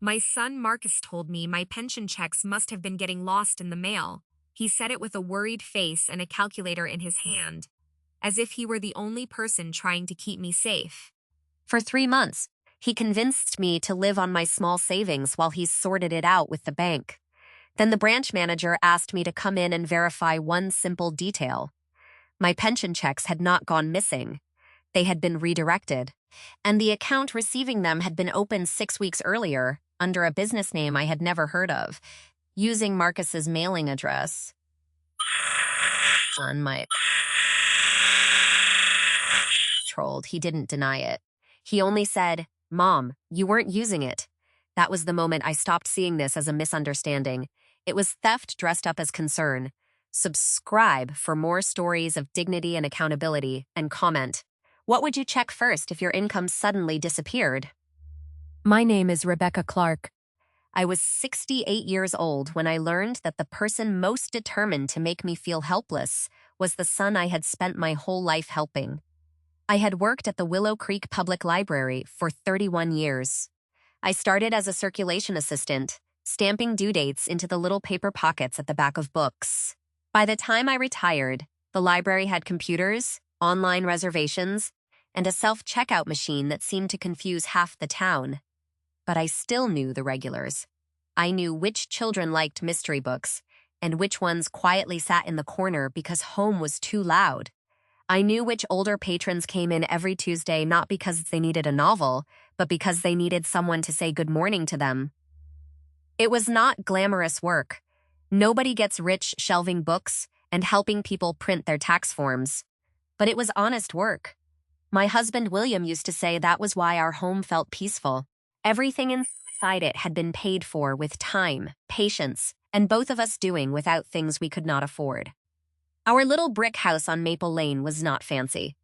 My son Marcus told me my pension checks must have been getting lost in the mail. He said it with a worried face and a calculator in his hand, as if he were the only person trying to keep me safe. For 3 months, he convinced me to live on my small savings while he sorted it out with the bank. Then the branch manager asked me to come in and verify one simple detail. My pension checks had not gone missing. They had been redirected, and the account receiving them had been opened 6 weeks earlier under a business name I had never heard of, using Marcus's mailing address. On my trolled, he didn't deny it. He only said, "Mom, you weren't using it." That was the moment I stopped seeing this as a misunderstanding. It was theft dressed up as concern. Subscribe for more stories of dignity and accountability, and comment. What would you check first if your income suddenly disappeared? My name is Rebecca Clark. I was 68 years old when I learned that the person most determined to make me feel helpless was the son I had spent my whole life helping. I had worked at the Willow Creek Public Library for 31 years. I started as a circulation assistant, stamping due dates into the little paper pockets at the back of books. By the time I retired, the library had computers, online reservations, and a self-checkout machine that seemed to confuse half the town. But I still knew the regulars. I knew which children liked mystery books and which ones quietly sat in the corner because home was too loud. I knew which older patrons came in every Tuesday not because they needed a novel, but because they needed someone to say good morning to them. It was not glamorous work. Nobody gets rich shelving books and helping people print their tax forms. But it was honest work. My husband William used to say that was why our home felt peaceful. Everything inside it had been paid for with time, patience, and both of us doing without things we could not afford. Our little brick house on Maple Lane was not fancy.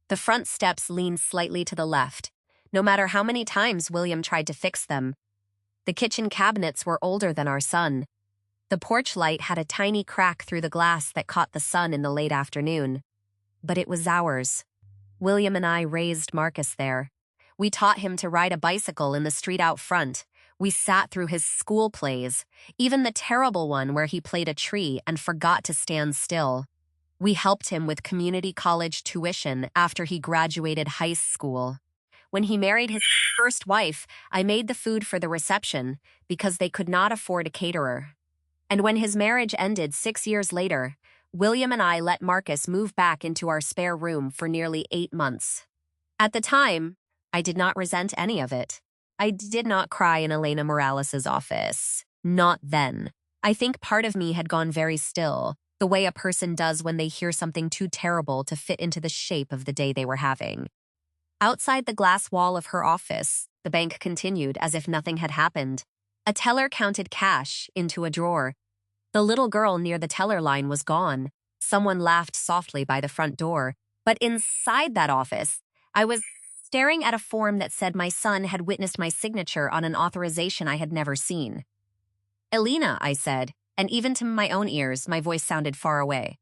The front steps leaned slightly to the left, no matter how many times William tried to fix them. The kitchen cabinets were older than our son. The porch light had a tiny crack through the glass that caught the sun in the late afternoon. But it was ours. William and I raised Marcus there. We taught him to ride a bicycle in the street out front. We sat through his school plays, even the terrible one where he played a tree and forgot to stand still. We helped him with community college tuition after he graduated high school. When he married his first wife, I made the food for the reception because they could not afford a caterer. And when his marriage ended 6 years later, William and I let Marcus move back into our spare room for nearly 8 months. At the time, I did not resent any of it. I did not cry in Elena Morales' office. Not then. I think part of me had gone very still, the way a person does when they hear something too terrible to fit into the shape of the day they were having. Outside the glass wall of her office, the bank continued as if nothing had happened. A teller counted cash into a drawer. The little girl near the teller line was gone. Someone laughed softly by the front door. But inside that office, I was staring at a form that said my son had witnessed my signature on an authorization I had never seen. "Elena," I said, and even to my own ears, my voice sounded far away.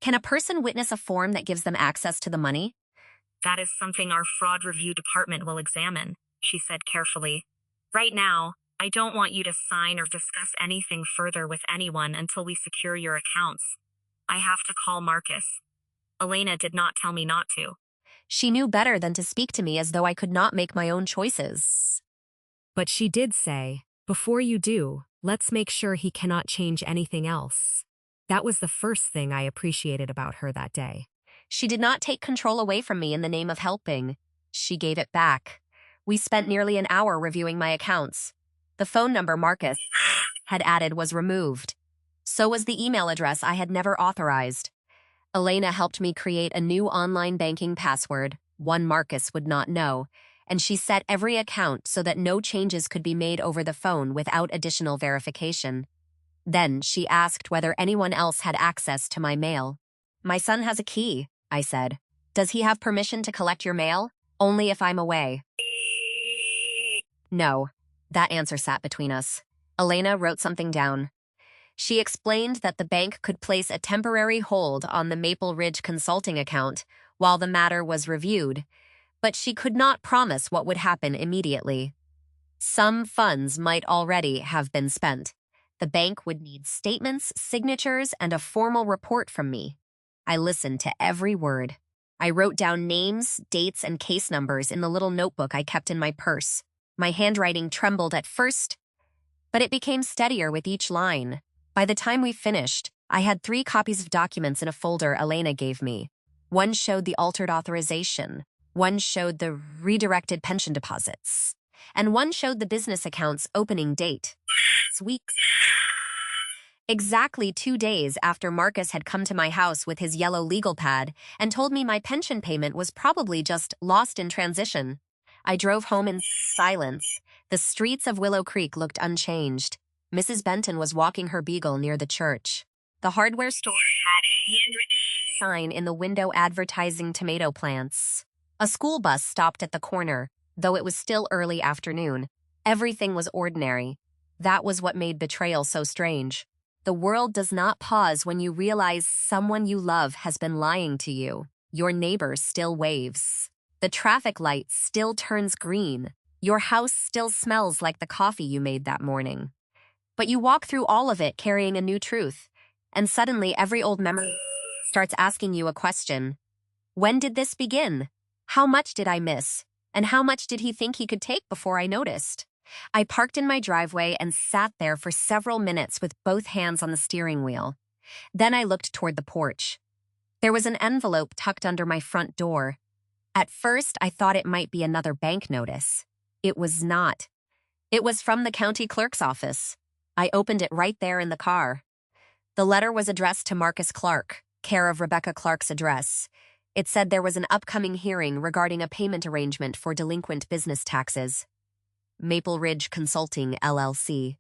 "Can a person witness a form that gives them access to the money?" "That is something our fraud review department will examine," she said carefully. "Right now, I don't want you to sign or discuss anything further with anyone until we secure your accounts. I have to call Marcus." Elena did not tell me not to. She knew better than to speak to me as though I could not make my own choices. But she did say, "Before you do, let's make sure he cannot change anything else." That was the first thing I appreciated about her that day. She did not take control away from me in the name of helping. She gave it back. We spent nearly an hour reviewing my accounts. The phone number Marcus had added was removed. So was the email address I had never authorized. Elena helped me create a new online banking password, one Marcus would not know, and she set every account so that no changes could be made over the phone without additional verification. Then she asked whether anyone else had access to my mail. "My son has a key," I said. "Does he have permission to collect your mail? Only if I'm away." No. That answer sat between us. Elena wrote something down. She explained that the bank could place a temporary hold on the Maple Ridge consulting account while the matter was reviewed, but she could not promise what would happen immediately. Some funds might already have been spent. The bank would need statements, signatures, and a formal report from me. I listened to every word. I wrote down names, dates, and case numbers in the little notebook I kept in my purse. My handwriting trembled at first, but it became steadier with each line. By the time we finished, I had 3 copies of documents in a folder Elena gave me. One showed the altered authorization, one showed the redirected pension deposits, and one showed the business account's opening date. Weeks. Exactly 2 days after Marcus had come to my house with his yellow legal pad and told me my pension payment was probably just lost in transition. I drove home in silence. The streets of Willow Creek looked unchanged. Mrs. Benton was walking her beagle near the church. The hardware store had a handwritten sign in the window advertising tomato plants. A school bus stopped at the corner, though it was still early afternoon. Everything was ordinary. That was what made betrayal so strange. The world does not pause when you realize someone you love has been lying to you. Your neighbor still waves. The traffic light still turns green. Your house still smells like the coffee you made that morning. But you walk through all of it carrying a new truth, and suddenly every old memory starts asking you a question. When did this begin? How much did I miss? And how much did he think he could take before I noticed? I parked in my driveway and sat there for several minutes with both hands on the steering wheel. Then I looked toward the porch. There was an envelope tucked under my front door. At first, I thought it might be another bank notice. It was not. It was from the county clerk's office. I opened it right there in the car. The letter was addressed to Marcus Clark, care of Rebecca Clark's address. It said there was an upcoming hearing regarding a payment arrangement for delinquent business taxes. Maple Ridge Consulting, LLC.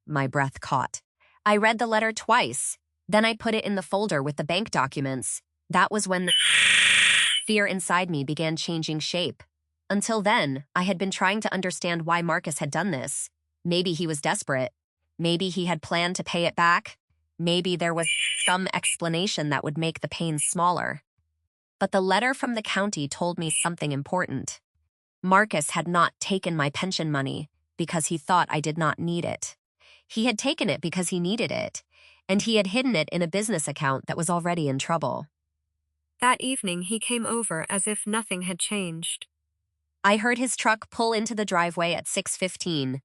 My breath caught. I read the letter twice. Then I put it in the folder with the bank documents. That was when the fear inside me began changing shape. Until then, I had been trying to understand why Marcus had done this. Maybe he was desperate. Maybe he had planned to pay it back. Maybe there was some explanation that would make the pain smaller. But the letter from the county told me something important. Marcus had not taken my pension money because he thought I did not need it. He had taken it because he needed it, and he had hidden it in a business account that was already in trouble. That evening, he came over as if nothing had changed. I heard his truck pull into the driveway at 6:15.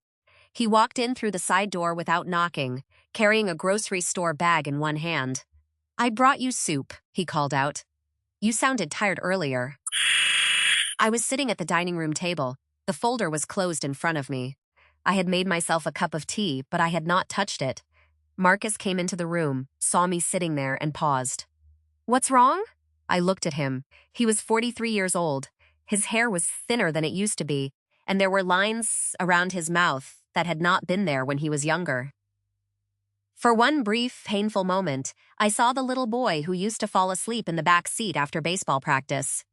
He walked in through the side door without knocking, carrying a grocery store bag in one hand. "I brought you soup," he called out. "You sounded tired earlier." I was sitting at the dining room table. The folder was closed in front of me. I had made myself a cup of tea, but I had not touched it. Marcus came into the room, saw me sitting there, and paused. "What's wrong?" I looked at him. He was 43 years old. His hair was thinner than it used to be, and there were lines around his mouth that had not been there when he was younger. For one brief, painful moment, I saw the little boy who used to fall asleep in the back seat after baseball practice.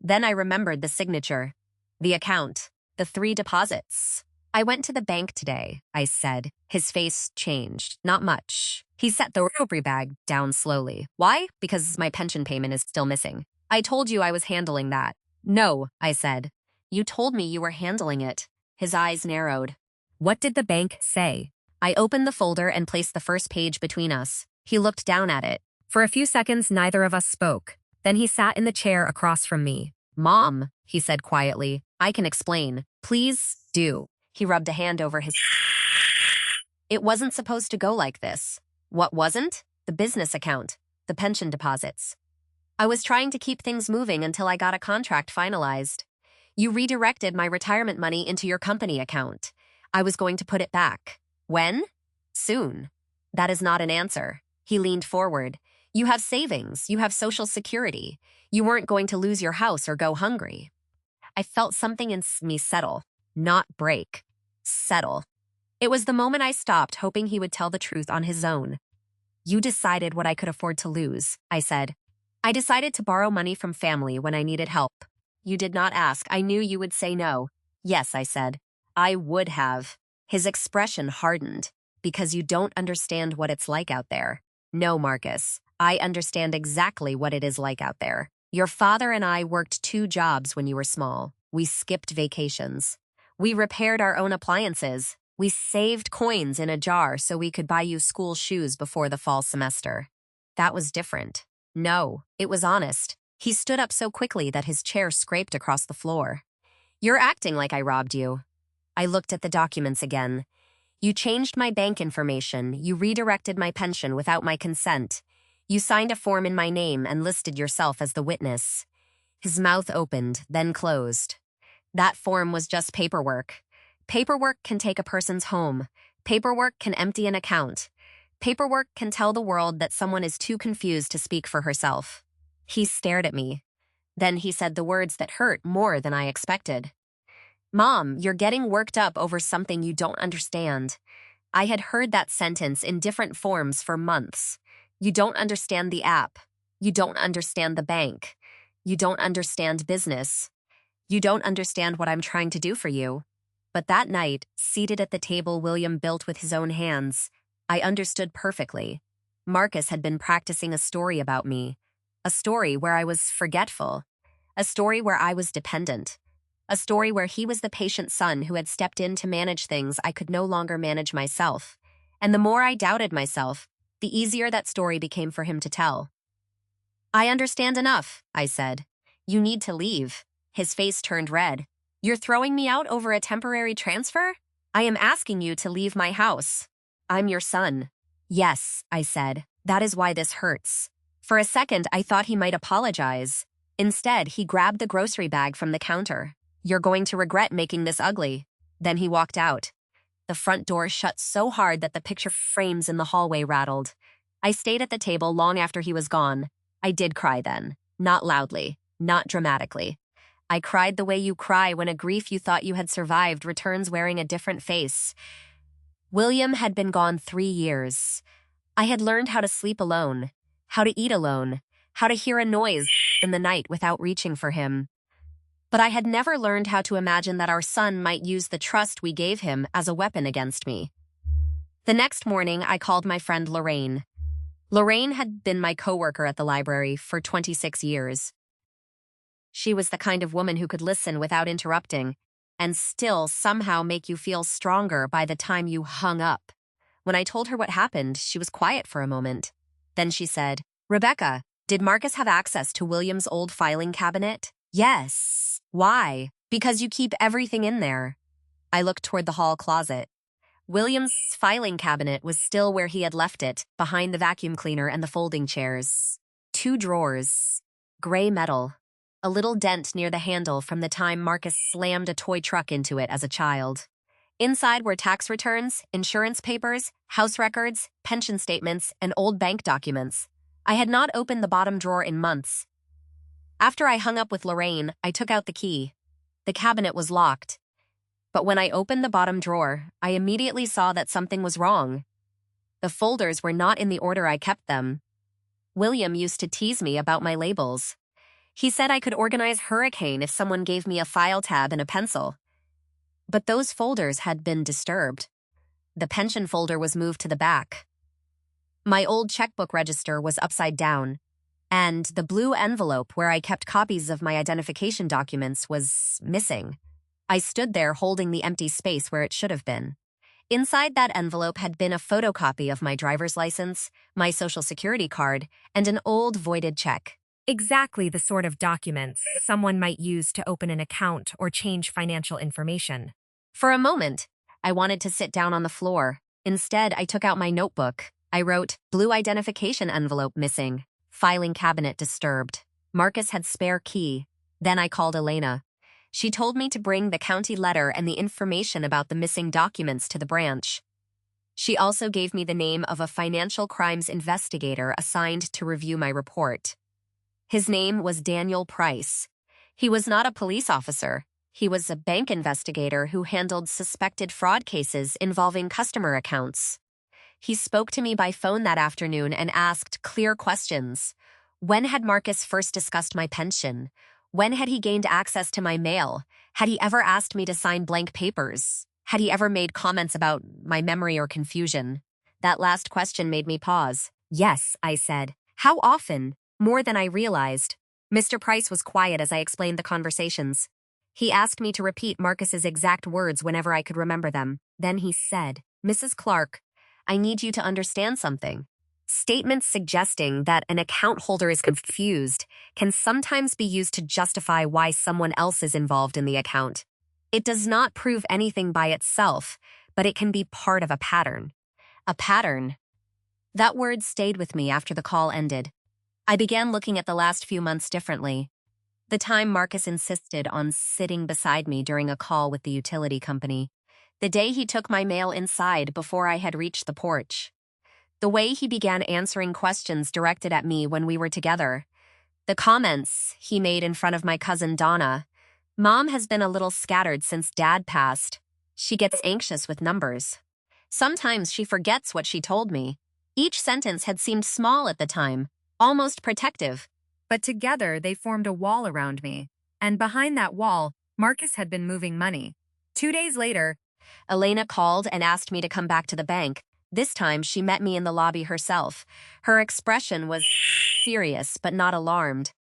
Then I remembered the signature, the account, the 3 deposits. "I went to the bank today," I said. His face changed. Not much. He set the rotary bag down slowly. "Why?" "Because my pension payment is still missing." "I told you I was handling that." "No," I said. "You told me you were handling it." His eyes narrowed. "What did the bank say?" I opened the folder and placed the first page between us. He looked down at it. For a few seconds, neither of us spoke. Then he sat in the chair across from me. "Mom," he said quietly, "I can explain. Please do." He rubbed a hand over his... "It wasn't supposed to go like this." "What wasn't?" "The business account. The pension deposits. I was trying to keep things moving until I got a contract finalized. You redirected my retirement money into your company account. I was going to put it back. When? Soon." "That is not an answer." He leaned forward. "You have savings. You have Social Security. You weren't going to lose your house or go hungry." I felt something in me settle, not break. Settle. It was the moment I stopped, hoping he would tell the truth on his own. "You decided what I could afford to lose," I said. "I decided to borrow money from family when I needed help." "You did not ask. I knew you would say no." "Yes," I said. "I would have." His expression hardened. "Because you don't understand what it's like out there." "No, Marcus. I understand exactly what it is like out there. Your father and I worked 2 jobs when you were small. We skipped vacations. We repaired our own appliances. We saved coins in a jar so we could buy you school shoes before the fall semester. That was different. No, it was honest. He stood up so quickly that his chair scraped across the floor. You're acting like I robbed you. I looked at the documents again. You changed my bank information. You redirected my pension without my consent. You signed a form in my name and listed yourself as the witness. His mouth opened, then closed. That form was just paperwork. Paperwork can take a person's home. Paperwork can empty an account. Paperwork can tell the world that someone is too confused to speak for herself. He stared at me. Then he said the words that hurt more than I expected. Mom, you're getting worked up over something you don't understand. I had heard that sentence in different forms for months. You don't understand the app. You don't understand the bank. You don't understand business. You don't understand what I'm trying to do for you. But that night, seated at the table William built with his own hands, I understood perfectly. Marcus had been practicing a story about me. A story where I was forgetful. A story where I was dependent. A story where he was the patient son who had stepped in to manage things I could no longer manage myself. And the more I doubted myself, the easier that story became for him to tell. I understand enough, I said. You need to leave. His face turned red. You're throwing me out over a temporary transfer? I am asking you to leave my house. I'm your son. Yes, I said. That is why this hurts. For a second, I thought he might apologize. Instead, he grabbed the grocery bag from the counter. You're going to regret making this ugly. Then he walked out. The front door shut so hard that the picture frames in the hallway rattled. I stayed at the table long after he was gone. I did cry then. Not loudly. Not dramatically. I cried the way you cry when a grief you thought you had survived returns wearing a different face. William had been gone 3 years. I had learned how to sleep alone, how to eat alone, how to hear a noise in the night without reaching for him. But I had never learned how to imagine that our son might use the trust we gave him as a weapon against me. The next morning, I called my friend Lorraine. Lorraine had been my coworker at the library for 26 years. She was the kind of woman who could listen without interrupting and still somehow make you feel stronger by the time you hung up. When I told her what happened, she was quiet for a moment. Then she said, Rebecca, did Marcus have access to William's old filing cabinet? Yes. Why? Because you keep everything in there. I looked toward the hall closet. William's filing cabinet was still where he had left it, behind the vacuum cleaner and the folding chairs. 2 drawers. Gray metal. A little dent near the handle from the time Marcus slammed a toy truck into it as a child. Inside were tax returns, insurance papers, house records, pension statements, and old bank documents. I had not opened the bottom drawer in months. After I hung up with Lorraine, I took out the key. The cabinet was locked. But when I opened the bottom drawer, I immediately saw that something was wrong. The folders were not in the order I kept them. William used to tease me about my labels. He said I could organize Hurricane if someone gave me a file tab and a pencil. But those folders had been disturbed. The pension folder was moved to the back. My old checkbook register was upside down, and the blue envelope where I kept copies of my identification documents was missing. I stood there holding the empty space where it should have been. Inside that envelope had been a photocopy of my driver's license, my social security card, and an old voided check. Exactly the sort of documents someone might use to open an account or change financial information. For a moment, I wanted to sit down on the floor. Instead, I took out my notebook. I wrote, blue identification envelope missing, filing cabinet disturbed. Marcus had spare key. Then I called Elena. She told me to bring the county letter and the information about the missing documents to the branch. She also gave me the name of a financial crimes investigator assigned to review my report. His name was Daniel Price. He was not a police officer. He was a bank investigator who handled suspected fraud cases involving customer accounts. He spoke to me by phone that afternoon and asked clear questions. When had Marcus first discussed my pension? When had he gained access to my mail? Had he ever asked me to sign blank papers? Had he ever made comments about my memory or confusion? That last question made me pause. Yes, I said. How often? More than I realized. Mr. Price was quiet as I explained the conversations. He asked me to repeat Marcus's exact words whenever I could remember them. Then he said, "Mrs. Clark, I need you to understand something. Statements suggesting that an account holder is confused can sometimes be used to justify why someone else is involved in the account. It does not prove anything by itself, but it can be part of a pattern." A pattern. That word stayed with me after the call ended. I began looking at the last few months differently. The time Marcus insisted on sitting beside me during a call with the utility company. The day he took my mail inside before I had reached the porch. The way he began answering questions directed at me when we were together. The comments he made in front of my cousin Donna. "Mom has been a little scattered since Dad passed. She gets anxious with numbers. Sometimes she forgets what she told me." Each sentence had seemed small at the time, almost protective. But together they formed a wall around me. And behind that wall, Marcus had been moving money. 2 days later, Elena called and asked me to come back to the bank. This time, she met me in the lobby herself. Her expression was serious but not alarmed.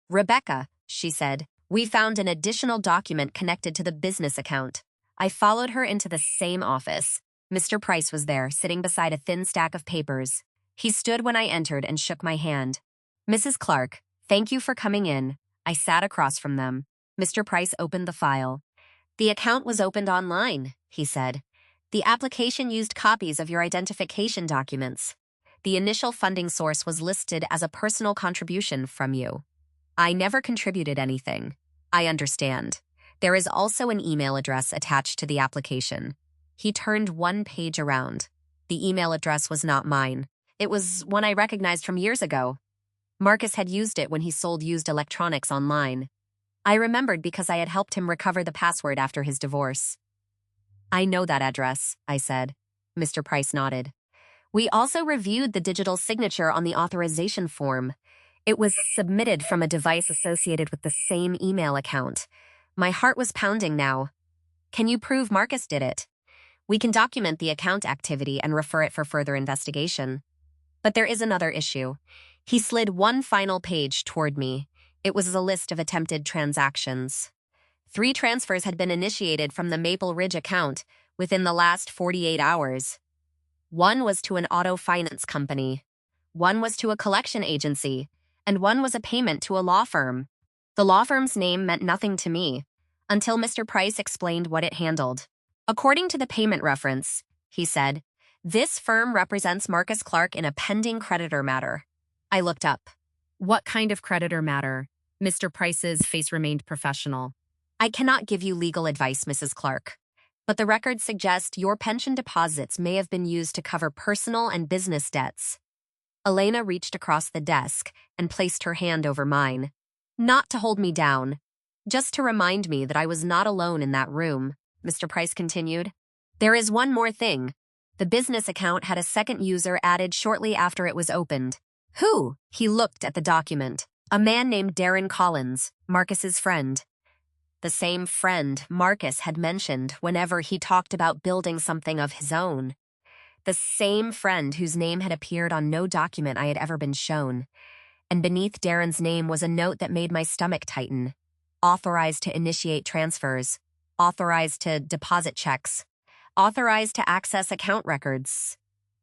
"Rebecca," she said, "we found an additional document connected to the business account." I followed her into the same office. Mr. Price was there, sitting beside a thin stack of papers. He stood when I entered and shook my hand. "Mrs. Clark, thank you for coming in." I sat across from them. Mr. Price opened the file. "The account was opened online," he said. "The application used copies of your identification documents. The initial funding source was listed as a personal contribution from you. I never contributed anything. I understand. There is also an email address attached to the application." He turned one page around. The email address was not mine. It was one I recognized from years ago. Marcus had used it when he sold used electronics online. I remembered because I had helped him recover the password after his divorce. "I know that address," I said. Mr. Price nodded. "We also reviewed the digital signature on the authorization form. It was submitted from a device associated with the same email account." My heart was pounding now. "Can you prove Marcus did it? We can document the account activity and refer it for further investigation." But there is another issue. He slid one final page toward me. It was a list of attempted transactions. 3 transfers had been initiated from the Maple Ridge account within the last 48 hours. One was to an auto finance company, one was to a collection agency, and one was a payment to a law firm. The law firm's name meant nothing to me until Mr. Price explained what it handled. "According to the payment reference," he said, "this firm represents Marcus Clark in a pending creditor matter." I looked up. "What kind of creditor matter?" Mr. Price's face remained professional. "I cannot give you legal advice, Mrs. Clark, but the records suggest your pension deposits may have been used to cover personal and business debts." Elena reached across the desk and placed her hand over mine. Not to hold me down, just to remind me that I was not alone in that room. Mr. Price continued. "There is one more thing. The business account had a second user added shortly after it was opened." "Who?" He looked at the document. "A man named Darren Collins, Marcus's friend." The same friend Marcus had mentioned whenever he talked about building something of his own. The same friend whose name had appeared on no document I had ever been shown. And beneath Darren's name was a note that made my stomach tighten. Authorized to initiate transfers. Authorized to deposit checks. Authorized to access account records.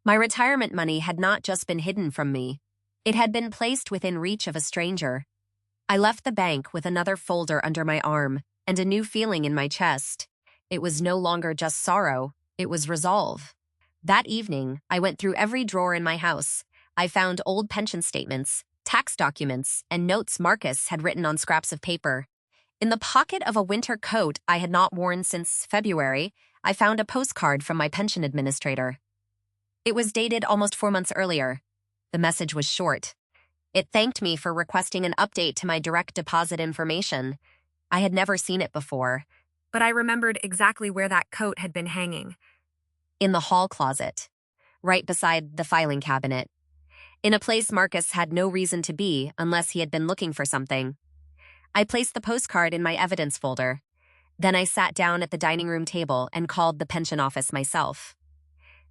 My retirement money had not just been hidden from me. It had been placed within reach of a stranger. I left the bank with another folder under my arm and a new feeling in my chest. It was no longer just sorrow, it was resolve. That evening, I went through every drawer in my house. I found old pension statements, tax documents, and notes Marcus had written on scraps of paper. In the pocket of a winter coat I had not worn since February, I found a postcard from my pension administrator. It was dated almost 4 months earlier. The message was short. It thanked me for requesting an update to my direct deposit information. I had never seen it before, but I remembered exactly where that coat had been hanging. In the hall closet, right beside the filing cabinet. In a place Marcus had no reason to be unless he had been looking for something. I placed the postcard in my evidence folder. Then I sat down at the dining room table and called the pension office myself.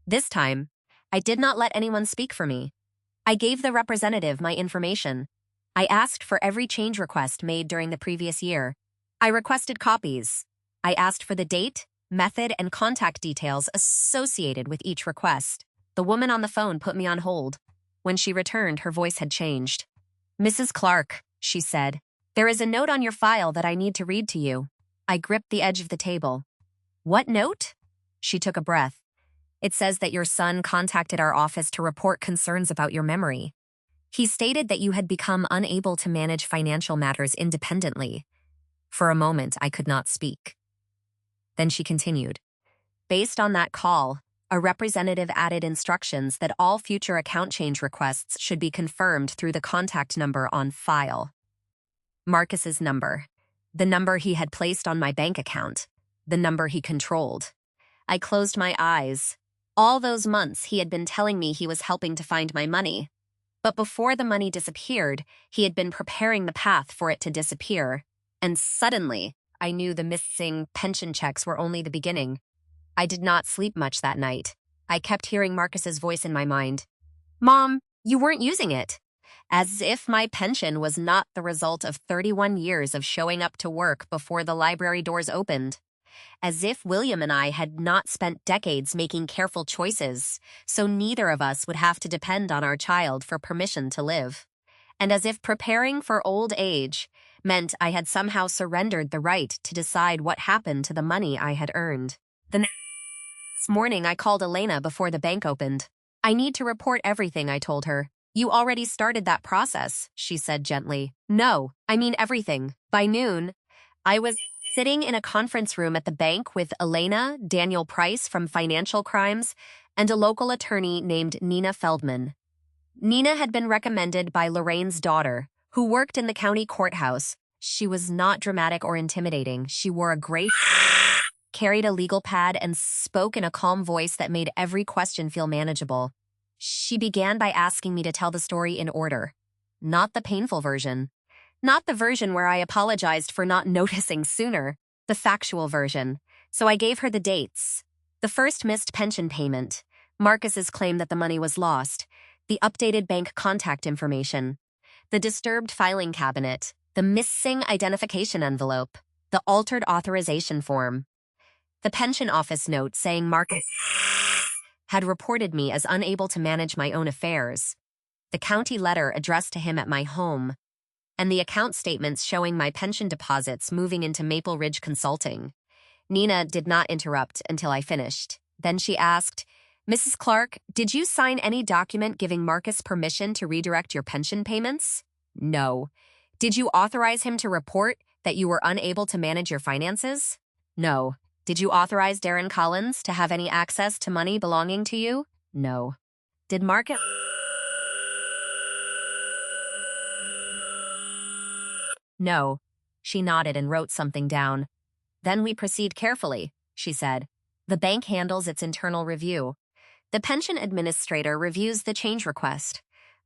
This time, I did not let anyone speak for me. I gave the representative my information. I asked for every change request made during the previous year. I requested copies. I asked for the date, method, and contact details associated with each request. The woman on the phone put me on hold. When she returned, her voice had changed. "Mrs. Clark," she said, "there is a note on your file that I need to read to you." I gripped the edge of the table. "What note?" She took a breath. "It says that your son contacted our office to report concerns about your memory. He stated that you had become unable to manage financial matters independently." For a moment, I could not speak. Then she continued. "Based on that call, a representative added instructions that all future account change requests should be confirmed through the contact number on file. Marcus's number. The number he had placed on my bank account. The number he controlled. I closed my eyes. All those months he had been telling me he was helping to find my money. But before the money disappeared, he had been preparing the path for it to disappear. And suddenly, I knew the missing pension checks were only the beginning. I did not sleep much that night. I kept hearing Marcus's voice in my mind. "Mom, you weren't using it." As if my pension was not the result of 31 years of showing up to work before the library doors opened. As if William and I had not spent decades making careful choices, so neither of us would have to depend on our child for permission to live. And as if preparing for old age meant I had somehow surrendered the right to decide what happened to the money I had earned. The next morning, I called Elena before the bank opened. "I need to report everything," I told her. "You already started that process," she said gently. "No, I mean everything." By noon, I was sitting in a conference room at the bank with Elena, Daniel Price from Financial Crimes, and a local attorney named Nina Feldman. Nina had been recommended by Lorraine's daughter, who worked in the county courthouse. She was not dramatic or intimidating. She wore a gray carried a legal pad, and spoke in a calm voice that made every question feel manageable. She began by asking me to tell the story in order. Not the painful version. Not the version where I apologized for not noticing sooner. The factual version. So I gave her the dates. The first missed pension payment. Marcus's claim that the money was lost. The updated bank contact information. The disturbed filing cabinet. The missing identification envelope. The altered authorization form. The pension office note saying Marcus had reported me as unable to manage my own affairs. The county letter addressed to him at my home. And the account statements showing my pension deposits moving into Maple Ridge Consulting. Nina did not interrupt until I finished. Then she asked, "Mrs. Clark, did you sign any document giving Marcus permission to redirect your pension payments?" "No." "Did you authorize him to report that you were unable to manage your finances?" "No." "Did you authorize Darren Collins to have any access to money belonging to you?" "No." "Did Marcus..." "No." She nodded and wrote something down. "Then we proceed carefully," she said. "The bank handles its internal review. The pension administrator reviews the change request.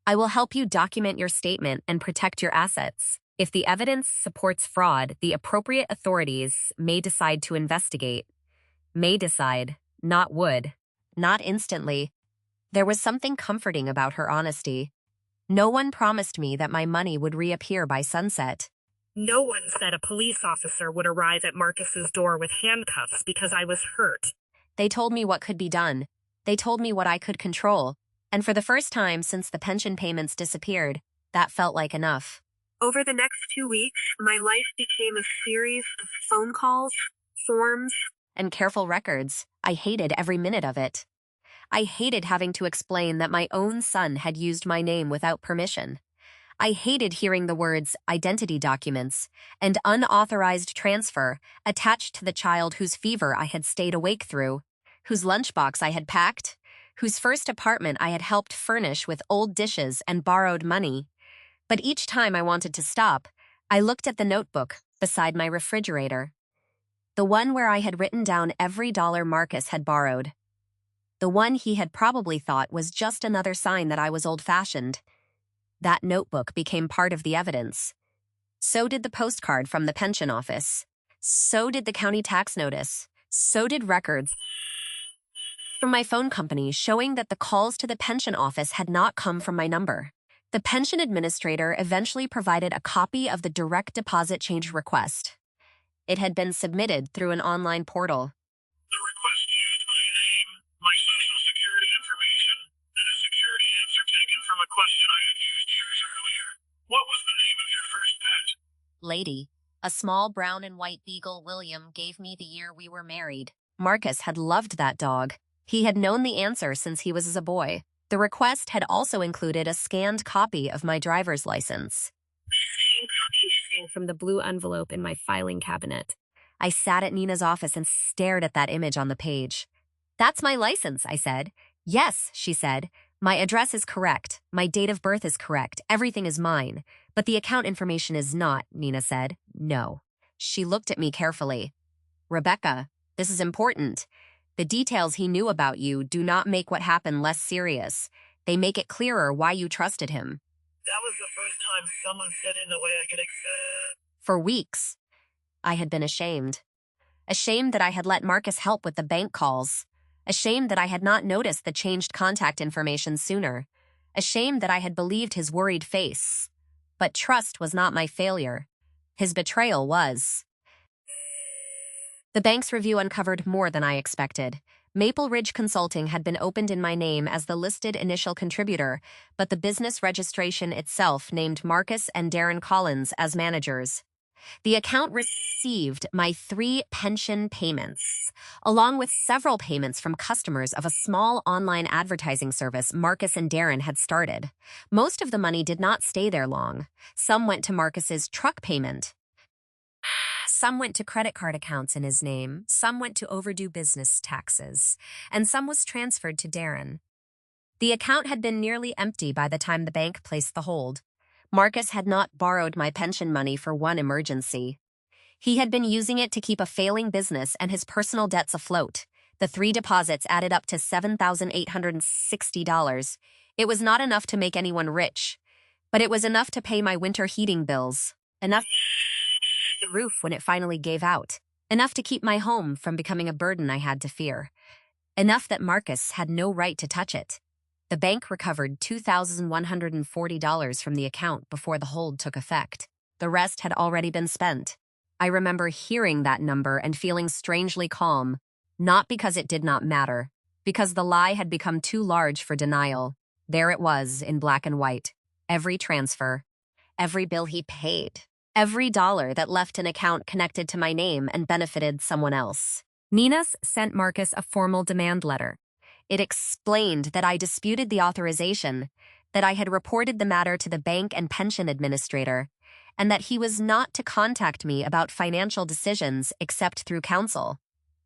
I will help you document your statement and protect your assets. If the evidence supports fraud, the appropriate authorities may decide to investigate. May decide, not would. Not instantly. There was something comforting about her honesty. No one promised me that my money would reappear by sunset. No one said a police officer would arrive at Marcus's door with handcuffs because I was hurt. They told me what could be done. They told me what I could control. And for the first time since the pension payments disappeared, that felt like enough. Over the next 2 weeks, my life became a series of phone calls, forms, And careful records. I hated every minute of it. I hated having to explain that my own son had used my name without permission. I hated hearing the words identity documents and unauthorized transfer attached to the child whose fever I had stayed awake through, whose lunchbox I had packed, whose first apartment I had helped furnish with old dishes and borrowed money. But each time I wanted to stop, I looked at the notebook beside my refrigerator. The one where I had written down every dollar Marcus had borrowed. The one he had probably thought was just another sign that I was old-fashioned. That notebook became part of the evidence. So did the postcard from the pension office. So did the county tax notice. So did records from my phone company showing that the calls to the pension office had not come from my number. The pension administrator eventually provided a copy of the direct deposit change request. It had been submitted through an online portal. The request used my name, my social security information, and a security answer taken from a question I had used years earlier. What was the name of your first pet? Lady, a small brown and white beagle William gave me the year we were married. Marcus had loved that dog. He had known the answer since he was a boy. The request had also included a scanned copy of my driver's license. From the blue envelope in my filing cabinet. I sat at Nina's office and stared at that image on the page. That's my license, I said. Yes, she said. My address is correct. My date of birth is correct. Everything is mine. But the account information is not, Nina said. No. She looked at me carefully. Rebecca, this is important. The details he knew about you do not make what happened less serious. They make it clearer why you trusted him. That was the first time someone said it in a way I could accept. For weeks, I had been ashamed. Ashamed that I had let Marcus help with the bank calls. Ashamed that I had not noticed the changed contact information sooner. Ashamed that I had believed his worried face. But trust was not my failure. His betrayal was. The bank's review uncovered more than I expected. Maple Ridge Consulting had been opened in my name as the listed initial contributor, but the business registration itself named Marcus and Darren Collins as managers. The account received my 3 pension payments, along with several payments from customers of a small online advertising service Marcus and Darren had started. Most of the money did not stay there long. Some went to Marcus's truck payment. Some went to credit card accounts in his name, some went to overdue business taxes, and some was transferred to Darren. The account had been nearly empty by the time the bank placed the hold. Marcus had not borrowed my pension money for one emergency. He had been using it to keep a failing business and his personal debts afloat. The 3 deposits added up to $7,860. It was not enough to make anyone rich, but it was enough to pay my winter heating bills. Enough the roof when it finally gave out. Enough to keep my home from becoming a burden I had to fear. Enough that Marcus had no right to touch it. The bank recovered $2,140 from the account before the hold took effect. The rest had already been spent. I remember hearing that number and feeling strangely calm, not because it did not matter, because the lie had become too large for denial. There it was in black and white. Every transfer, every bill he paid, every dollar that left an account connected to my name and benefited someone else. Nina's sent Marcus a formal demand letter. It explained that I disputed the authorization, that I had reported the matter to the bank and pension administrator, and that he was not to contact me about financial decisions except through counsel.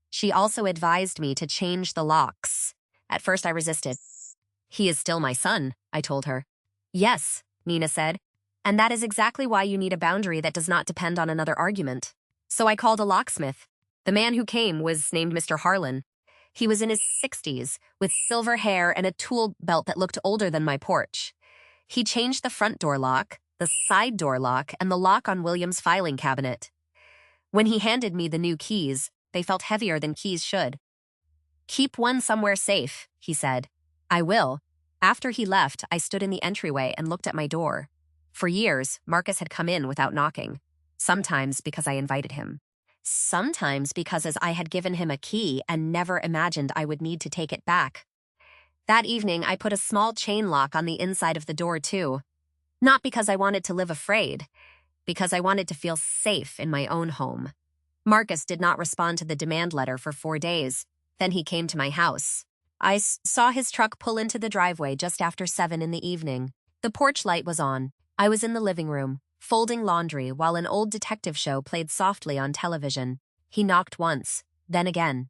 She also advised me to change the locks. At first I resisted. He is still my son, I told her. Yes, Nina said, and that is exactly why you need a boundary that does not depend on another argument. So I called a locksmith. The man who came was named Mr. Harlan. He was in his 60s, with silver hair and a tool belt that looked older than my porch. He changed the front door lock, the side door lock, and the lock on William's filing cabinet. When he handed me the new keys, they felt heavier than keys should. Keep one somewhere safe, he said. I will. After he left, I stood in the entryway and looked at my door. For years, Marcus had come in without knocking, sometimes because I invited him. Sometimes because as I had given him a key and never imagined I would need to take it back. That evening, I put a small chain lock on the inside of the door, too. Not because I wanted to live afraid, because I wanted to feel safe in my own home. Marcus did not respond to the demand letter for 4 days. Then he came to my house. I saw his truck pull into the driveway just after 7 in the evening. The porch light was on. I was in the living room, folding laundry while an old detective show played softly on television. He knocked once, then again.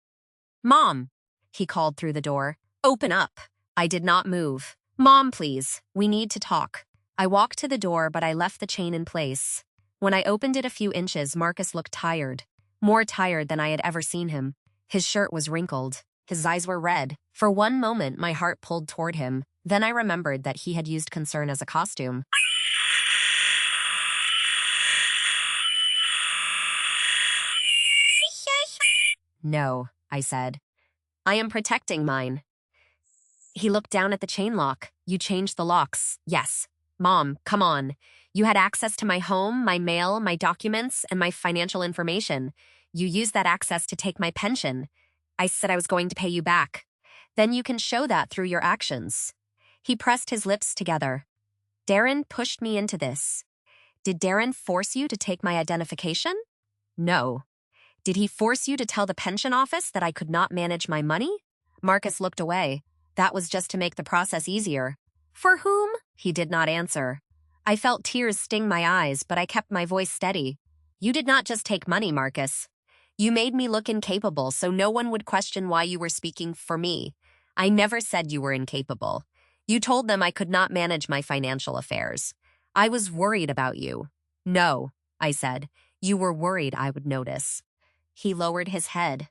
Mom, he called through the door. Open up. I did not move. Mom, please, we need to talk. I walked to the door, but I left the chain in place. When I opened it a few inches, Marcus looked tired. More tired than I had ever seen him. His shirt was wrinkled. His eyes were red. For one moment, my heart pulled toward him. Then I remembered that he had used concern as a costume. No, I said. I am protecting mine. He looked down at the chain lock. You changed the locks. Yes. Mom, come on. You had access to my home, my mail, my documents, and my financial information. You used that access to take my pension. I said I was going to pay you back. Then you can show that through your actions. He pressed his lips together. Darren pushed me into this. Did Darren force you to take my identification? No. Did he force you to tell the pension office that I could not manage my money? Marcus looked away. That was just to make the process easier. For whom? He did not answer. I felt tears sting my eyes, but I kept my voice steady. You did not just take money, Marcus. You made me look incapable so no one would question why you were speaking for me. I never said you were incapable. You told them I could not manage my financial affairs. I was worried about you. No, I said. You were worried I would notice. He lowered his head.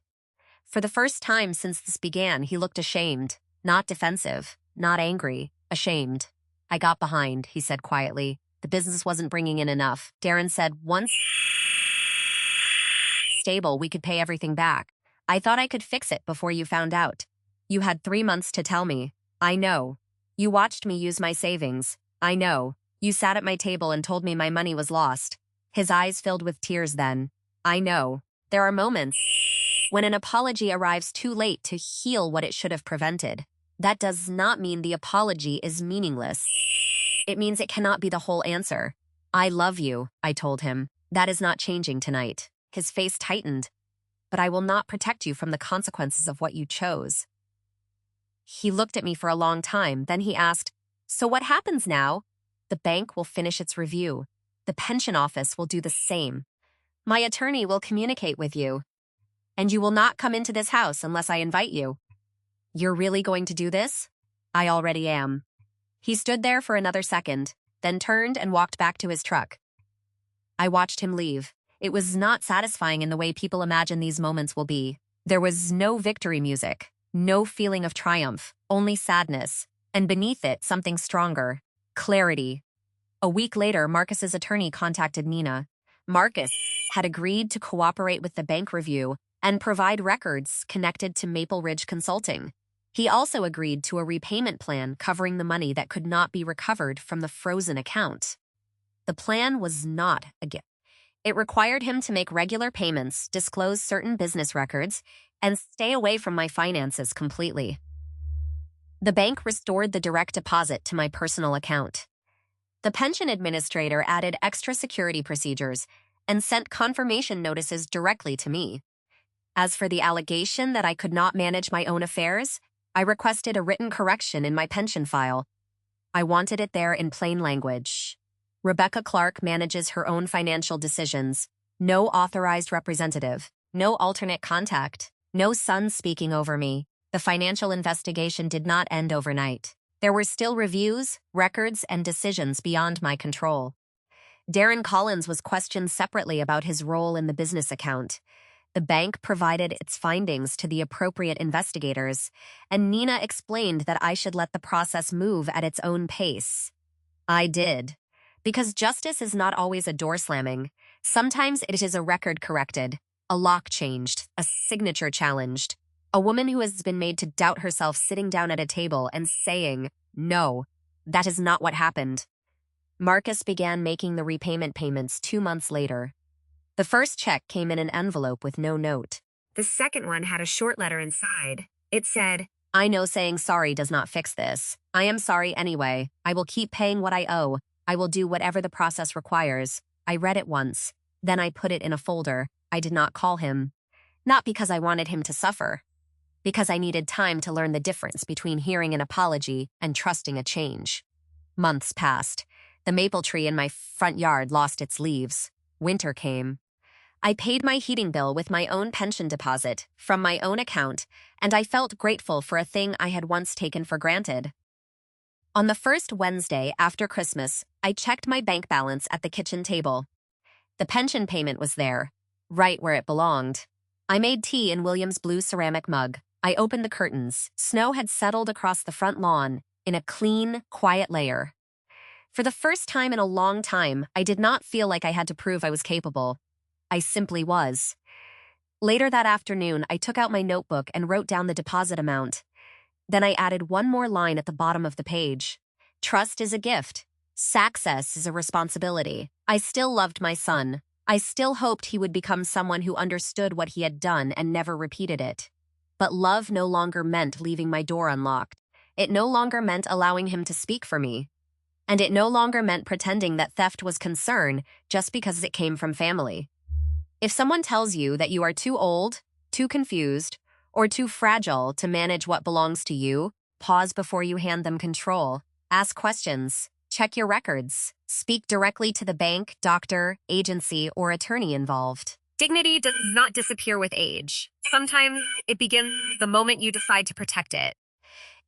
For the first time since this began, he looked ashamed, not defensive, not angry, ashamed. I got behind, he said quietly. The business wasn't bringing in enough. Darren said, once stable, we could pay everything back. I thought I could fix it before you found out. You had 3 months to tell me. I know. You watched me use my savings. I know. You sat at my table and told me my money was lost. His eyes filled with tears then. I know. There are moments when an apology arrives too late to heal what it should have prevented. That does not mean the apology is meaningless. It means it cannot be the whole answer. I love you, I told him. That is not changing tonight. His face tightened. But I will not protect you from the consequences of what you chose. He looked at me for a long time, then he asked, so what happens now? The bank will finish its review. The pension office will do the same. My attorney will communicate with you. And you will not come into this house unless I invite you. You're really going to do this? I already am. He stood there for another second, then turned and walked back to his truck. I watched him leave. It was not satisfying in the way people imagine these moments will be. There was no victory music, no feeling of triumph, only sadness, and beneath it, something stronger, clarity. A week later, Marcus's attorney contacted Nina. Marcus had agreed to cooperate with the bank review and provide records connected to Maple Ridge Consulting. He also agreed to a repayment plan covering the money that could not be recovered from the frozen account. The plan was not a gift. It required him to make regular payments, disclose certain business records, and stay away from my finances completely. The bank restored the direct deposit to my personal account. The pension administrator added extra security procedures and sent confirmation notices directly to me. As for the allegation that I could not manage my own affairs, I requested a written correction in my pension file. I wanted it there in plain language. Rebecca Clark manages her own financial decisions. No authorized representative. No alternate contact. No son speaking over me. The financial investigation did not end overnight. There were still reviews, records, and decisions beyond my control. Darren Collins was questioned separately about his role in the business account. The bank provided its findings to the appropriate investigators, and Nina explained that I should let the process move at its own pace. I did. Because justice is not always a door slamming. Sometimes it is a record corrected, a lock changed, a signature challenged. A woman who has been made to doubt herself sitting down at a table and saying, no, that is not what happened. Marcus began making the repayment payments 2 months later. The first check came in an envelope with no note. The second one had a short letter inside. It said, I know saying sorry does not fix this. I am sorry anyway. I will keep paying what I owe. I will do whatever the process requires. I read it once. Then I put it in a folder. I did not call him. Not because I wanted him to suffer. Because I needed time to learn the difference between hearing an apology and trusting a change. Months passed. The maple tree in my front yard lost its leaves. Winter came. I paid my heating bill with my own pension deposit from my own account, and I felt grateful for a thing I had once taken for granted. On the first Wednesday after Christmas, I checked my bank balance at the kitchen table. The pension payment was there, right where it belonged. I made tea in William's blue ceramic mug. I opened the curtains. Snow had settled across the front lawn in a clean, quiet layer. For the first time in a long time, I did not feel like I had to prove I was capable. I simply was. Later that afternoon, I took out my notebook and wrote down the deposit amount. Then I added one more line at the bottom of the page. Trust is a gift. Success is a responsibility. I still loved my son. I still hoped he would become someone who understood what he had done and never repeated it. But love no longer meant leaving my door unlocked. It no longer meant allowing him to speak for me. And it no longer meant pretending that theft was concern just because it came from family. If someone tells you that you are too old, too confused, or too fragile to manage what belongs to you, pause before you hand them control. Ask questions. Check your records. Speak directly to the bank, doctor, agency, or attorney involved. Dignity does not disappear with age. Sometimes it begins the moment you decide to protect it.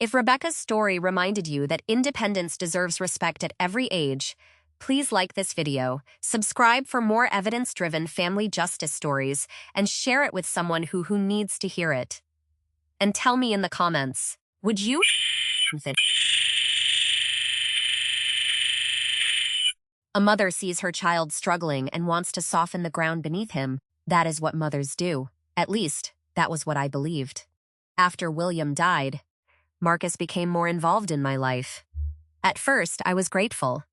If Rebecca's story reminded you that independence deserves respect at every age, please like this video, subscribe for more evidence-driven family justice stories, and share it with someone who needs to hear it. And tell me in the comments, would you A mother sees her child struggling and wants to soften the ground beneath him. That is what mothers do. At least, that was what I believed. After William died, Marcus became more involved in my life. At first, I was grateful.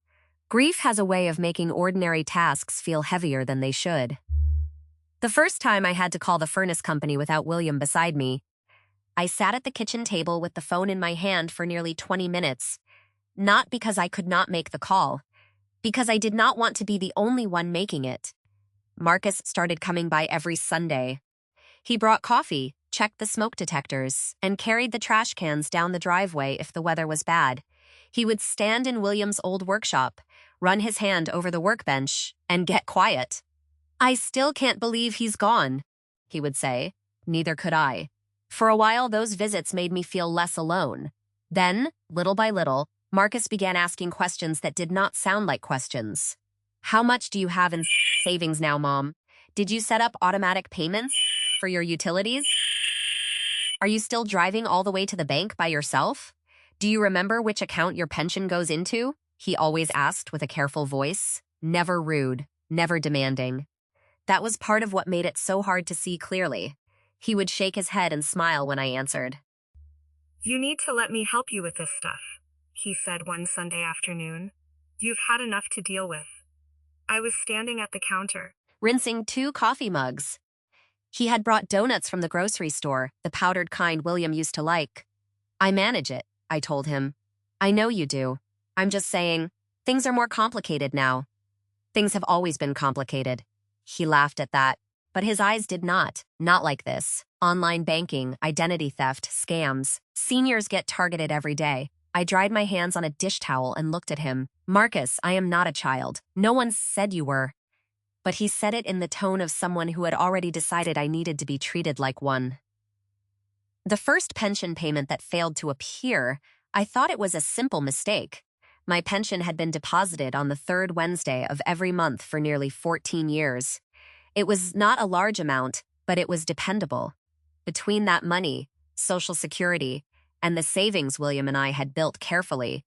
Grief has a way of making ordinary tasks feel heavier than they should. The first time I had to call the furnace company without William beside me, I sat at the kitchen table with the phone in my hand for nearly 20 minutes. Not because I could not make the call, because I did not want to be the only one making it. Marcus started coming by every Sunday. He brought coffee, checked the smoke detectors, and carried the trash cans down the driveway if the weather was bad. He would stand in William's old workshop, run his hand over the workbench, and get quiet. "I still can't believe he's gone," he would say. Neither could I. For a while, those visits made me feel less alone. Then, little by little, Marcus began asking questions that did not sound like questions. "How much do you have in savings now, Mom? Did you set up automatic payments for your utilities? Are you still driving all the way to the bank by yourself? Do you remember which account your pension goes into?" He always asked with a careful voice, never rude, never demanding. That was part of what made it so hard to see clearly. He would shake his head and smile when I answered. "You need to let me help you with this stuff," he said one Sunday afternoon. "You've had enough to deal with." I was standing at the counter, rinsing 2 coffee mugs. He had brought donuts from the grocery store, the powdered kind William used to like. "I manage it," I told him. "I know you do. I'm just saying, things are more complicated now." "Things have always been complicated." He laughed at that, but his eyes did not. Not like this. Online banking, identity theft, scams. Seniors get targeted every day. I dried my hands on a dish towel and looked at him. "Marcus, I am not a child. No one said you were." But he said it in the tone of someone who had already decided I needed to be treated like one. The first pension payment that failed to appear, I thought it was a simple mistake. My pension had been deposited on the 3rd Wednesday of every month for nearly 14 years. It was not a large amount, but it was dependable. Between that money, Social Security, and the savings William and I had built carefully,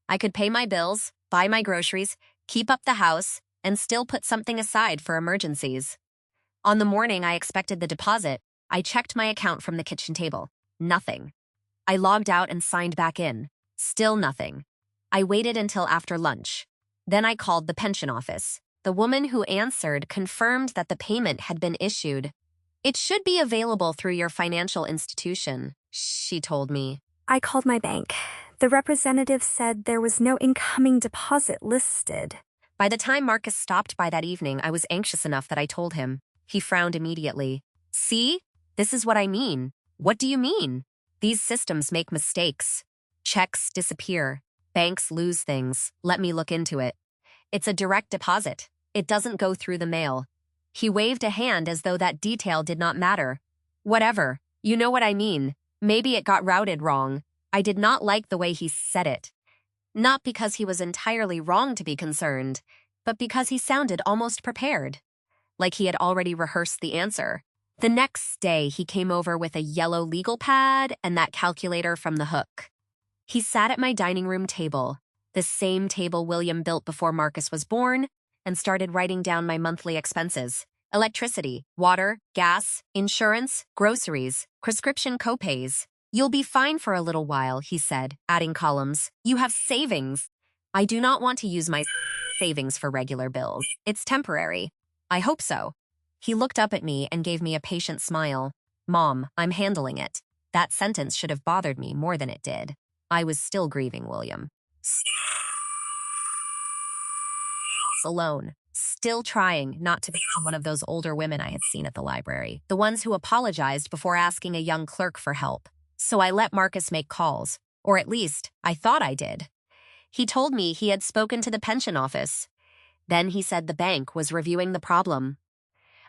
I could pay my bills, buy my groceries, keep up the house, and still put something aside for emergencies. On the morning I expected the deposit, I checked my account from the kitchen table. Nothing. I logged out and signed back in. Still nothing. I waited until after lunch. Then I called the pension office. The woman who answered confirmed that the payment had been issued. "It should be available through your financial institution," she told me. I called my bank. The representative said there was no incoming deposit listed. By the time Marcus stopped by that evening, I was anxious enough that I told him. He frowned immediately. "See? This is what I mean." "What do you mean?" "These systems make mistakes. Checks disappear. Banks lose things. Let me look into it. It's a direct deposit. It doesn't go through the mail." He waved a hand as though that detail did not matter. "Whatever. You know what I mean. Maybe it got routed wrong." I did not like the way he said it. Not because he was entirely wrong to be concerned, but because he sounded almost prepared. Like he had already rehearsed the answer. The next day, he came over with a yellow legal pad and that calculator from the hook. He sat at my dining room table, the same table William built before Marcus was born, and started writing down my monthly expenses. Electricity, water, gas, insurance, groceries, prescription copays. "You'll be fine for a little while," he said, adding columns. "You have savings." I do not want to use my savings for regular bills. It's temporary. I hope so. He looked up at me and gave me a patient smile. Mom, I'm handling it. That sentence should have bothered me more than it did. I was still grieving William. Alone, still trying not to become one of those older women I had seen at the library, the ones who apologized before asking a young clerk for help. So I let Marcus make calls, or at least, I thought I did. He told me he had spoken to the pension office. Then he said the bank was reviewing the problem.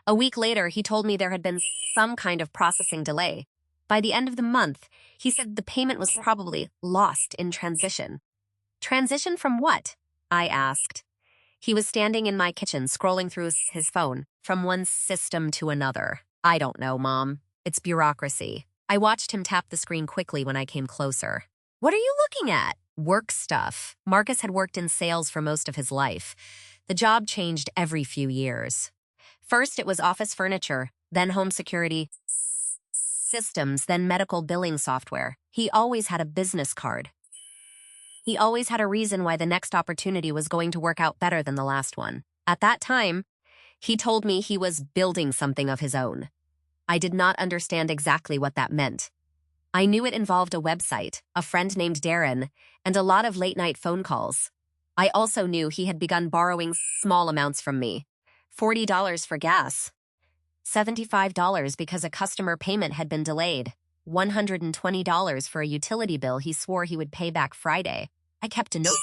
A week later, he told me there had been some kind of processing delay. By the end of the month, he said the payment was probably lost in transition. Transition from what? I asked. He was standing in my kitchen, scrolling through his phone, from one system to another. I don't know, Mom. It's bureaucracy. I watched him tap the screen quickly when I came closer. What are you looking at? Work stuff. Marcus had worked in sales for most of his life. The job changed every few years. First, it was office furniture, then home security systems, then medical billing software. He always had a business card. He always had a reason why the next opportunity was going to work out better than the last one. At that time, he told me he was building something of his own. I did not understand exactly what that meant. I knew it involved a website, a friend named Darren, and a lot of late-night phone calls. I also knew he had begun borrowing small amounts from me. $40 for gas. $75 because a customer payment had been delayed. $120 for a utility bill he swore he would pay back Friday. I kept a note.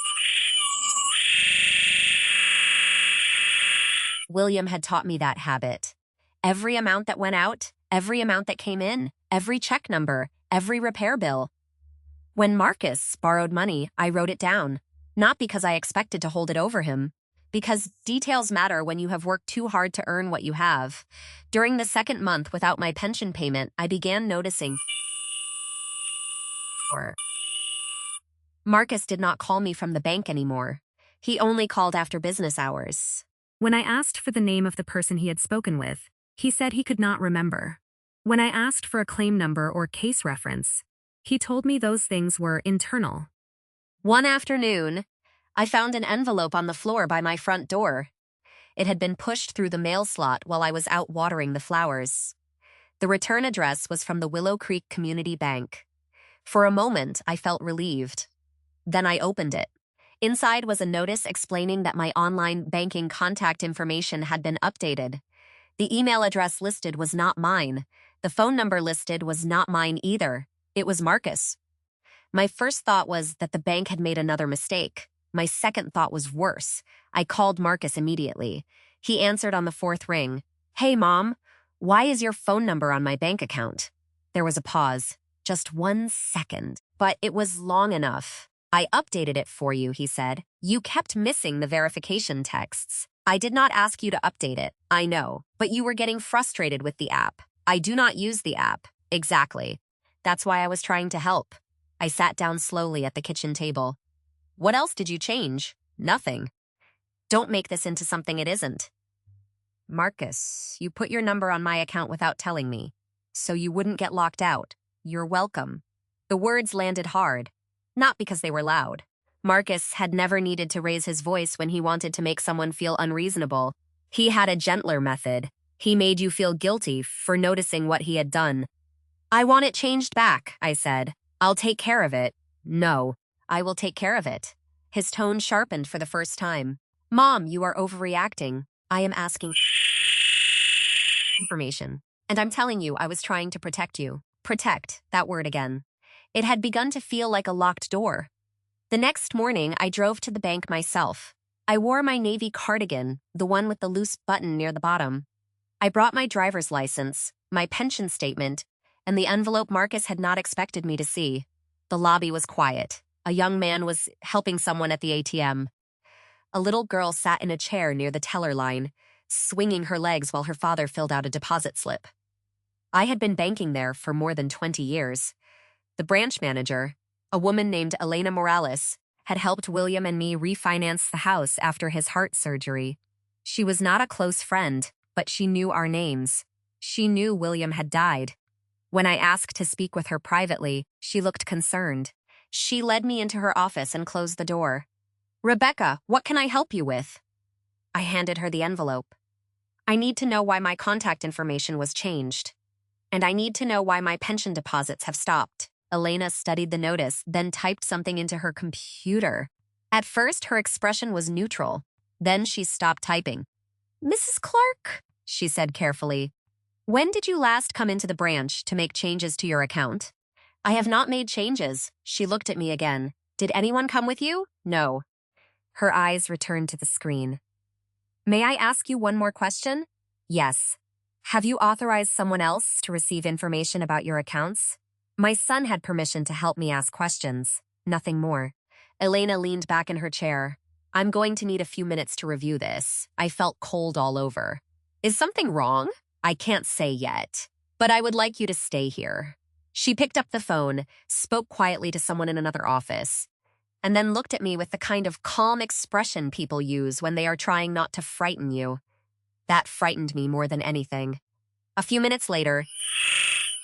William had taught me that habit. Every amount that went out, every amount that came in, every check number, every repair bill. When Marcus borrowed money, I wrote it down. Not because I expected to hold it over him, because details matter when you have worked too hard to earn what you have. During the second month without my pension payment, I began noticing. Marcus did not call me from the bank anymore. He only called after business hours. When I asked for the name of the person he had spoken with, he said he could not remember. When I asked for a claim number or case reference, he told me those things were internal. One afternoon, I found an envelope on the floor by my front door. It had been pushed through the mail slot while I was out watering the flowers. The return address was from the Willow Creek Community Bank. For a moment, I felt relieved. Then I opened it. Inside was a notice explaining that my online banking contact information had been updated. The email address listed was not mine. The phone number listed was not mine either. It was Marcus. My first thought was that the bank had made another mistake. My second thought was worse. I called Marcus immediately. He answered on the fourth ring. Hey, Mom, why is your phone number on my bank account? There was a pause. Just 1 second. But it was long enough. I updated it for you, he said. You kept missing the verification texts. I did not ask you to update it, I know, but you were getting frustrated with the app. I do not use the app. Exactly. That's why I was trying to help. I sat down slowly at the kitchen table. What else did you change? Nothing. Don't make this into something it isn't. Marcus, you put your number on my account without telling me, so you wouldn't get locked out. You're welcome. The words landed hard, not because they were loud. Marcus had never needed to raise his voice when he wanted to make someone feel unreasonable. He had a gentler method. He made you feel guilty for noticing what he had done. I want it changed back, I said. I'll take care of it. No, I will take care of it. His tone sharpened for the first time. Mom, you are overreacting. I am asking information. And I'm telling you, I was trying to protect you. Protect, that word again. It had begun to feel like a locked door. The next morning, I drove to the bank myself. I wore my navy cardigan, the one with the loose button near the bottom. I brought my driver's license, my pension statement, and the envelope Marcus had not expected me to see. The lobby was quiet. A young man was helping someone at the ATM. A little girl sat in a chair near the teller line, swinging her legs while her father filled out a deposit slip. I had been banking there for more than 20 years. The branch manager, a woman named Elena Morales, had helped William and me refinance the house after his heart surgery. She was not a close friend, but she knew our names. She knew William had died. When I asked to speak with her privately, she looked concerned. She led me into her office and closed the door. Rebecca, what can I help you with? I handed her the envelope. I need to know why my contact information was changed. And I need to know why my pension deposits have stopped. Elena studied the notice, then typed something into her computer. At first, her expression was neutral. Then she stopped typing. Mrs. Clark, she said carefully, when did you last come into the branch to make changes to your account? I have not made changes. She looked at me again. Did anyone come with you? No. Her eyes returned to the screen. May I ask you one more question? Yes. Have you authorized someone else to receive information about your accounts? My son had permission to help me ask questions. Nothing more. Elena leaned back in her chair. I'm going to need a few minutes to review this. I felt cold all over. Is something wrong? I can't say yet. But I would like you to stay here. She picked up the phone, spoke quietly to someone in another office, and then looked at me with the kind of calm expression people use when they are trying not to frighten you. That frightened me more than anything. A few minutes later,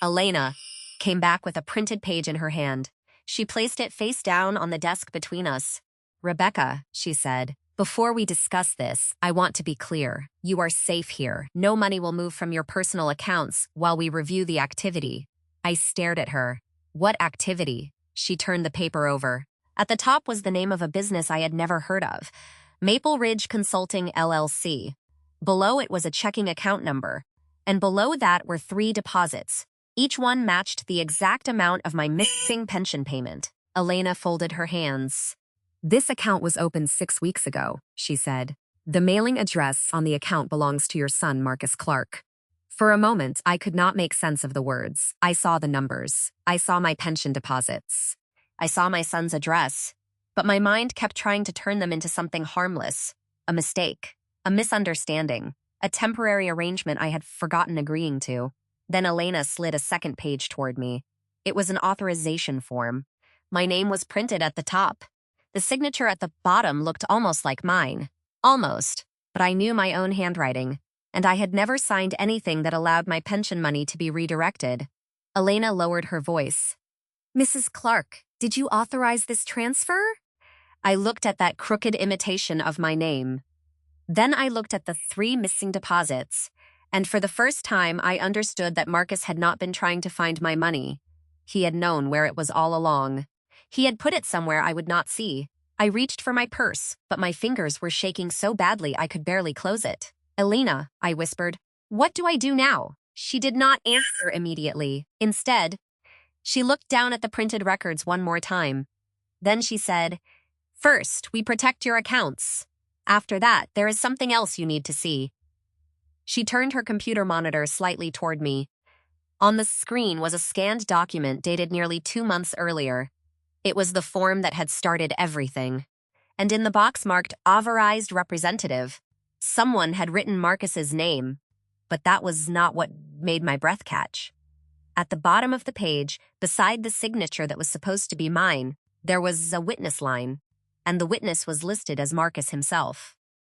Elena came back with a printed page in her hand. She placed it face down on the desk between us. Rebecca, she said, before we discuss this, I want to be clear. You are safe here. No money will move from your personal accounts while we review the activity. I stared at her. What activity? She turned the paper over. At the top was the name of a business I had never heard of, Maple Ridge Consulting, LLC. Below it was a checking account number, and below that were 3 deposits. Each one matched the exact amount of my missing pension payment. Elena folded her hands. This account was opened 6 weeks ago, she said. The mailing address on the account belongs to your son, Marcus Clark. For a moment, I could not make sense of the words. I saw the numbers. I saw my pension deposits. I saw my son's address, but my mind kept trying to turn them into something harmless, a mistake, a misunderstanding, a temporary arrangement I had forgotten agreeing to. Then Elena slid a second page toward me. It was an authorization form. My name was printed at the top. The signature at the bottom looked almost like mine. Almost, but I knew my own handwriting, and I had never signed anything that allowed my pension money to be redirected. Elena lowered her voice. Mrs. Clark, did you authorize this transfer? I looked at that crooked imitation of my name. Then I looked at the 3 missing deposits, and for the first time I understood that Marcus had not been trying to find my money. He had known where it was all along. He had put it somewhere I would not see. I reached for my purse, but my fingers were shaking so badly I could barely close it. Elena, I whispered, what do I do now? She did not answer immediately. Instead, she looked down at the printed records one more time. Then she said, first, we protect your accounts. After that, there is something else you need to see. She turned her computer monitor slightly toward me. On the screen was a scanned document dated nearly 2 months earlier. It was the form that had started everything. And in the box marked Authorized Representative, someone had written Marcus's name, but that was not what made my breath catch. At the bottom of the page, beside the signature that was supposed to be mine, there was a witness line, and the witness was listed as Marcus himself.